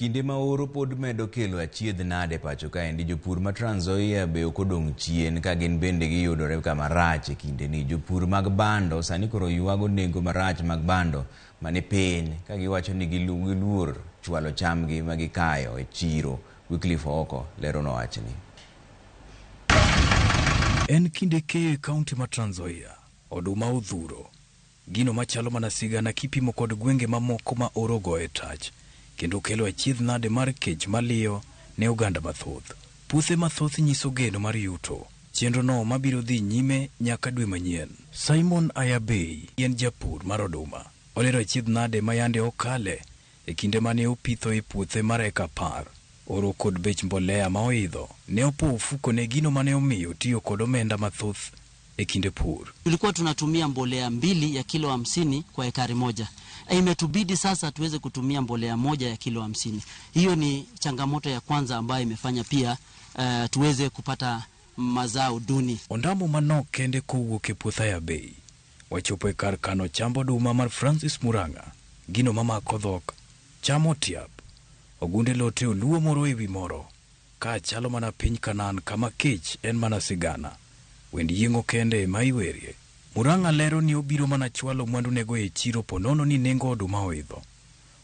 Kinde ma oro pod medo kelo achiedh nade pacho ka endi jopur ma Trans Nzoia be okodong' chien ka gin bende giyudore kama rach e kinde ni. Jopur mag bando sani koro yuago nengo marach mag bando mani piny ka giwacho ni giluor chwalo chamgi ma gikayo e chiro. Wycliffe Oko lero no wachni. En kinde keyo e kaunti ma Trans Nzoia, Oduma odhuro. Gino machalo mana sigana kipimo kod gwenge mamoko ma oro goe tach. Kendo kelo achiedh nade mar kech maliyo ne oganda mathoth. Puothe mathoth nyiso geno mar yuto. Chenro no mabiro dhi nyime nyaka dwe manyien. Simon Ayabei en japur mar Oduma. Olero achiedh nade ma yande okale e kinde mane opitho e puothe mar eka 10. Oro kod bech mbolea ma oidho ne opo ufuko ne gino mane omiyo tiyo kod omenda mathoth e kinde pur. Tulikuwa tunatumia mbolea 2 ya kilo 50 kwa ekari moja. Imetubidi sasa tuweze kutumia mbolea 1 ya kilo 50. Hiyo ni changamoto ya kwanza ambayo imefanya pia tuweze kupata mazao duni. Ondamo manok kende kowuok e puothe Ayabei. Wachopo e kar kano chambo Oduma mar Francis Muranga. Gino mamako dhok, chamo tiap. Ogunde lote oluo moro e wi moro. Ka chalo mana piny Kanan kama kech en mana sigana. Wend yieng'o kende ma iwerie. Muranga lero ni obiro mana chwalo mwandu nego e chiro ponono ni nengo Oduma oidho.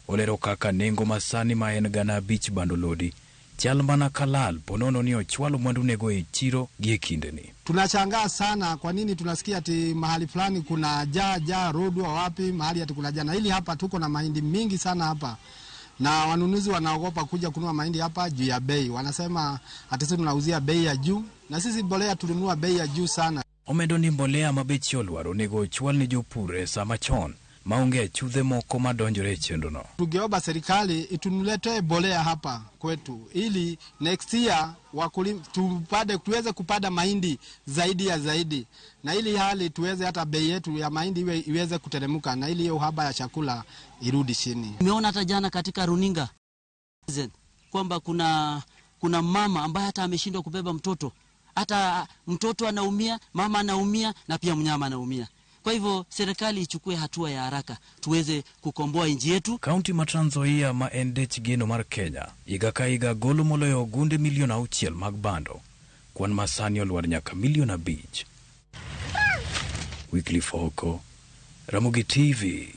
Olero kaka nengo masani ma en 5,000 bando lodi chal mana kalal ponono ni ochwalo mwandu nego e chiro gie kinde ni. Tunashangaa sana kwa nini tunasikia ati mahali fulani kuna jaa rodwa wapi mahali ati kuna jana. Hili hapa tuko na mahindi mingi sana hapa. Na wanunuzi wanaogopa kuja kununua mahindi hapa juu ya bei. Wanasema ati sisi tunauzia bei ya juu na sisi mbolea tulinunua bei ya juu sana. Omedo ni mbolea mabechi olwaro nego chwal ni jopur e sama chon maonge chudhe moko madonjore e chenro no. Tugeomba serikali itunuletee mbolea hapa kwetu ili next year tuweze kupanda mahindi zaidi na ili hali tuweze hata bei yetu ya mahindi iweze kuteremka na ili hiyo uhaba ya chakula irudi chini. Nimeona hata jana katika runinga kwamba kuna mama ambaye hata ameshindwa kubeba mtoto. Hata mtoto anaumia, mama anaumia na pia mnyama anaumia. Kwa hivyo serikali ichukue hatua ya haraka tuweze kukomboa nchi yetu. Kaunti ma Trans Nzoia ma en dech geno mar Kenya iga ka iga golo moloyo gunde milion 6 mag bando. Kwan masani olwar nyaka milion 5. Wycliffe Oko, Ramogi TV.